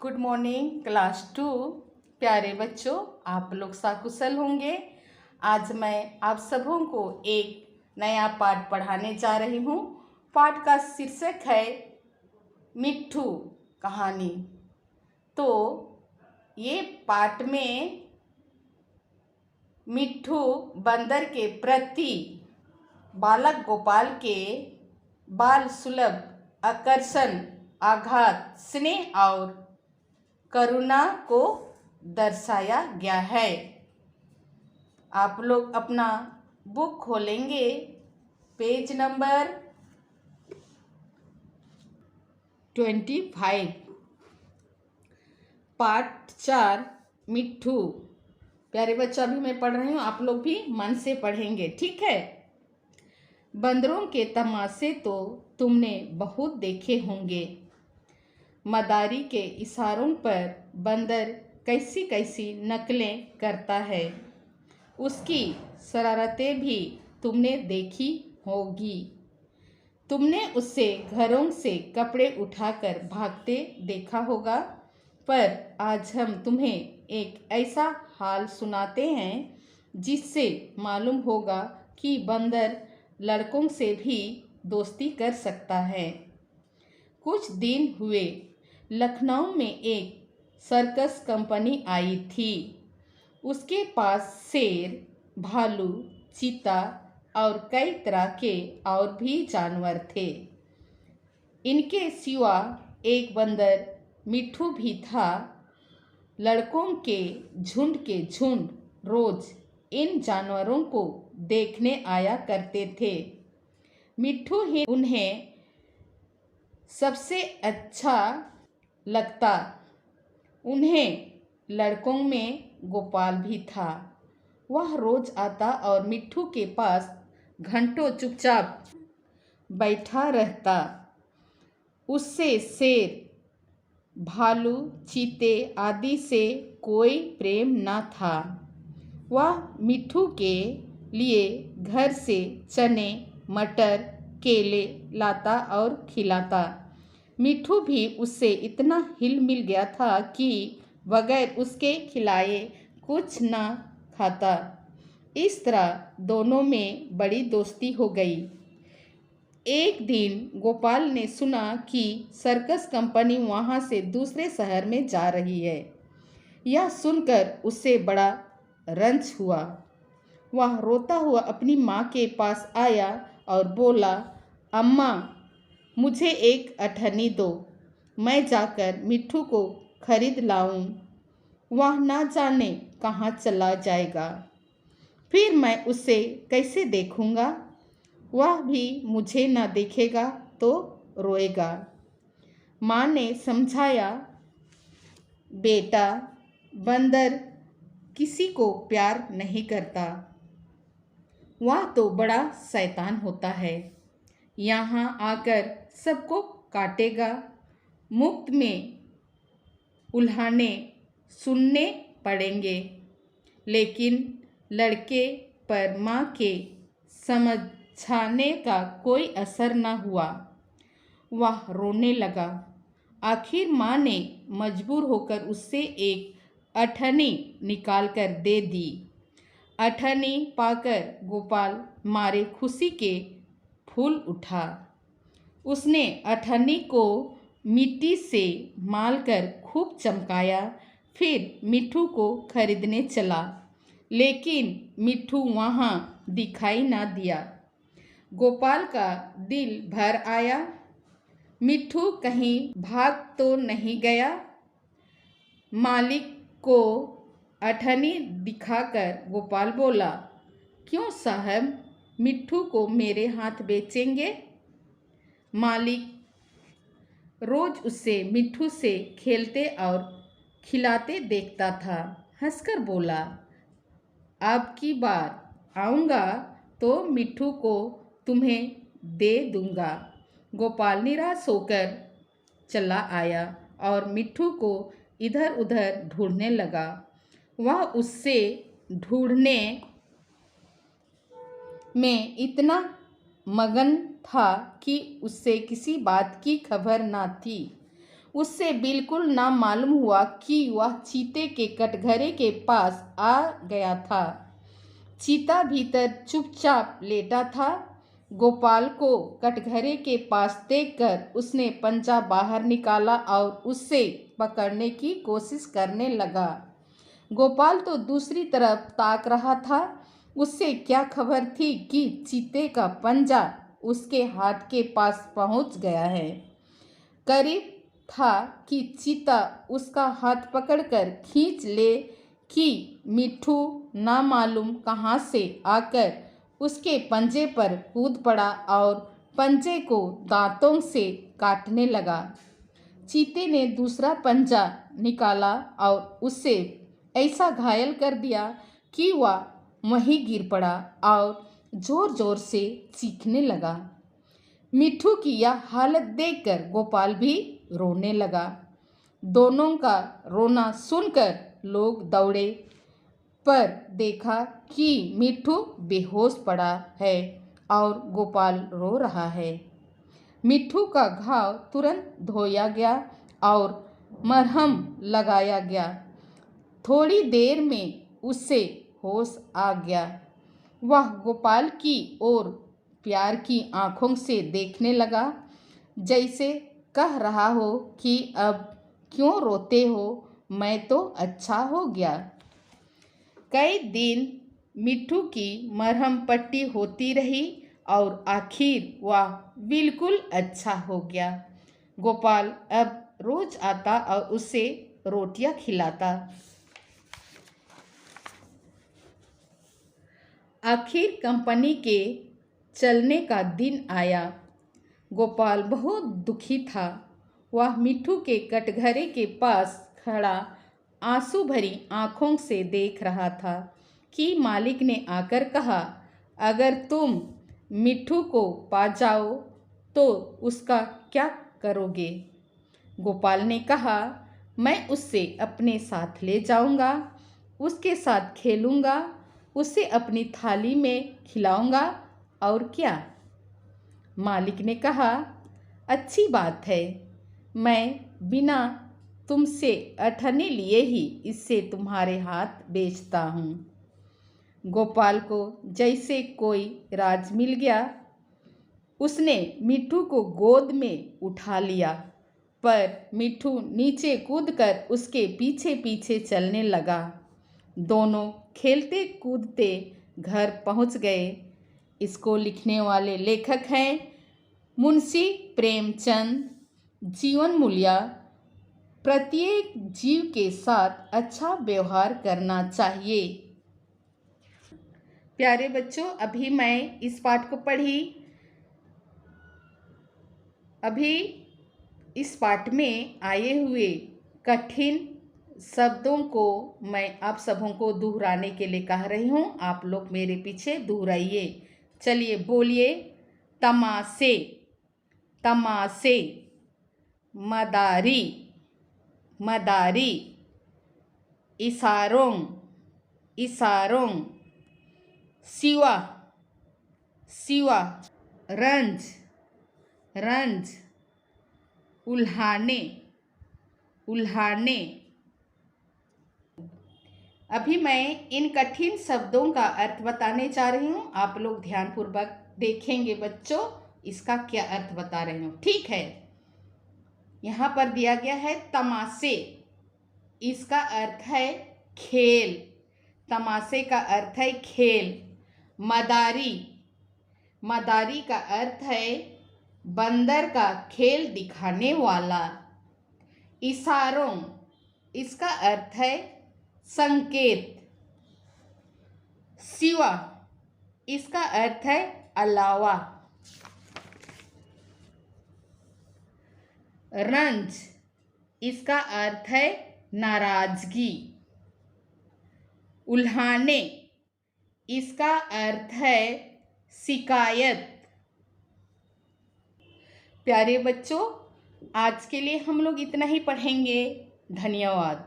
Good morning class 2। प्यारे बच्चों, आप लोग सकुशल होंगे। आज मैं आप सबों को एक नया पाठ पढ़ाने जा रही हूँ। पाठ का शीर्षक है मिट्ठू कहानी। तो ये पाठ में मिट्ठू बंदर के प्रति बालक गोपाल के बाल सुलभ आकर्षण, आघात, स्नेह और करुणा को दर्शाया गया है। आप लोग अपना बुक खोलेंगे, पेज नंबर 25, पार्ट 4 मिट्ठू। प्यारे बच्चों, अभी मैं पढ़ रही हूँ, आप लोग भी मन से पढ़ेंगे, ठीक है। बंदरों के तमाशे तो तुमने बहुत देखे होंगे। मदारी के इशारों पर बंदर कैसी कैसी नकलें करता है, उसकी शरारतें भी तुमने देखी होगी। तुमने उससे घरों से कपड़े उठाकर भागते देखा होगा। पर आज हम तुम्हें एक ऐसा हाल सुनाते हैं जिससे मालूम होगा कि बंदर लड़कों से भी दोस्ती कर सकता है। कुछ दिन हुए, लखनऊ में एक सर्कस कंपनी आई थी। उसके पास शेर, भालू, चीता और कई तरह के और भी जानवर थे। इनके सिवा एक बंदर मिट्ठू भी था। लड़कों के झुंड रोज इन जानवरों को देखने आया करते थे। मिट्ठू ही उन्हें सबसे अच्छा लगता। उन्हें लड़कों में गोपाल भी था। वह रोज आता और मिट्ठू के पास घंटों चुपचाप बैठा रहता। उससे शेर, भालू, चीते आदि से कोई प्रेम न था। वह मिट्ठू के लिए घर से चने, मटर, केले लाता और खिलाता। मिट्ठू भी उससे इतना हिल मिल गया था कि बगैर उसके खिलाए कुछ न खाता। इस तरह दोनों में बड़ी दोस्ती हो गई। एक दिन गोपाल ने सुना कि सर्कस कंपनी वहाँ से दूसरे शहर में जा रही है। यह सुनकर उसे बड़ा रंज हुआ। वह रोता हुआ अपनी माँ के पास आया और बोला, अम्मा, मुझे एक अठन्नी दो, मैं जाकर मिट्ठू को खरीद लाऊं। वह ना जाने कहाँ चला जाएगा, फिर मैं उसे कैसे देखूंगा। वह भी मुझे ना देखेगा तो रोएगा। माँ ने समझाया, बेटा, बंदर किसी को प्यार नहीं करता। वह तो बड़ा शैतान होता है। यहाँ आकर सबको काटेगा। मुफ्त में उल्हाने सुनने पड़ेंगे। लेकिन लड़के पर माँ के समझाने का कोई असर न हुआ। वह रोने लगा। आखिर माँ ने मजबूर होकर उससे एक अठन्नी निकाल कर दे दी। अठन्नी पाकर गोपाल मारे खुशी के फूल उठा। उसने अठन्नी को मिट्टी से मालकर खूब चमकाया। फिर मिट्ठू को खरीदने चला, लेकिन मिट्ठू वहाँ दिखाई ना दिया। गोपाल का दिल भर आया। मिट्ठू कहीं भाग तो नहीं गया। मालिक को अठन्नी दिखाकर गोपाल बोला, क्यों साहब, मिट्ठू को मेरे हाथ बेचेंगे? मालिक रोज उसे मिट्ठू से खेलते और खिलाते देखता था। हंसकर बोला, अब की बार आऊँगा तो मिट्ठू को तुम्हें दे दूँगा। गोपाल निराश होकर चला आया और मिट्ठू को इधर उधर ढूंढने लगा। वह उससे ढूंढने में इतना मगन था कि उससे किसी बात की खबर न थी। उससे बिल्कुल ना मालूम हुआ कि वह चीते के कटघरे के पास आ गया था। चीता भीतर चुपचाप लेटा था। गोपाल को कटघरे के पास देखकर उसने पंजा बाहर निकाला और उससे पकड़ने की कोशिश करने लगा। गोपाल तो दूसरी तरफ ताक रहा था। उससे क्या खबर थी कि चीते का पंजा उसके हाथ के पास पहुंच गया है। करीब था कि चीता उसका हाथ पकड़कर खींच ले कि मिट्ठू ना मालूम कहाँ से आकर उसके पंजे पर कूद पड़ा और पंजे को दांतों से काटने लगा। चीते ने दूसरा पंजा निकाला और उससे ऐसा घायल कर दिया कि वह वहीं गिर पड़ा और जोर जोर से चीखने लगा। मिट्ठू की यह हालत देखकर गोपाल भी रोने लगा। दोनों का रोना सुनकर लोग दौड़े, पर देखा कि मिट्ठू बेहोश पड़ा है और गोपाल रो रहा है। मिट्ठू का घाव तुरंत धोया गया और मरहम लगाया गया। थोड़ी देर में उससे होश आ गया। वह गोपाल की ओर प्यार की आंखों से देखने लगा, जैसे कह रहा हो कि अब क्यों रोते हो, मैं तो अच्छा हो गया। कई दिन मिट्ठू की मरहम पट्टी होती रही और आखिर वह बिल्कुल अच्छा हो गया। गोपाल अब रोज आता और उसे रोटियां खिलाता। आखिर कंपनी के चलने का दिन आया। गोपाल बहुत दुखी था। वह मिट्ठू के कटघरे के पास खड़ा आंसू भरी आंखों से देख रहा था कि मालिक ने आकर कहा, अगर तुम मिट्ठू को पा जाओ तो उसका क्या करोगे? गोपाल ने कहा, मैं उससे अपने साथ ले जाऊंगा, उसके साथ खेलूंगा, उसे अपनी थाली में खिलाऊंगा और क्या। मालिक ने कहा, अच्छी बात है, मैं बिना तुमसे अठन्नी लिए ही इससे तुम्हारे हाथ बेचता हूँ। गोपाल को जैसे कोई राज मिल गया। उसने मिट्ठू को गोद में उठा लिया, पर मिट्ठू नीचे कूदकर उसके पीछे पीछे चलने लगा। दोनों खेलते कूदते घर पहुंच गए। इसको लिखने वाले लेखक हैं मुंशी प्रेमचंद। जीवन मूल्य, प्रत्येक जीव के साथ अच्छा व्यवहार करना चाहिए। प्यारे बच्चों, अभी मैं इस पाठ को पढ़ी। अभी इस पाठ में आए हुए कठिन शब्दों को मैं आप सबों को दोहराने के लिए कह रही हूँ। आप लोग मेरे पीछे दोहराइए। चलिए बोलिए। तमाशे, तमाशे। मदारी, मदारी। इशारों, इशारों। सिवा, सिवा। रंज, रंज। उल्हाने, उल्हाने। अभी मैं इन कठिन शब्दों का अर्थ बताने जा रही हूँ। आप लोग ध्यानपूर्वक देखेंगे बच्चों, इसका क्या अर्थ बता रही हूँ। ठीक है, यहाँ पर दिया गया है तमाशे। इसका अर्थ है खेल। तमाशे का अर्थ है खेल। मदारी, मदारी का अर्थ है बंदर का खेल दिखाने वाला। इशारों, इसका अर्थ है संकेत। सिवा, इसका अर्थ है अलावा। रंज, इसका अर्थ है नाराजगी। उल्हाने, इसका अर्थ है शिकायत। प्यारे बच्चों, आज के लिए हम लोग इतना ही पढ़ेंगे। धन्यवाद।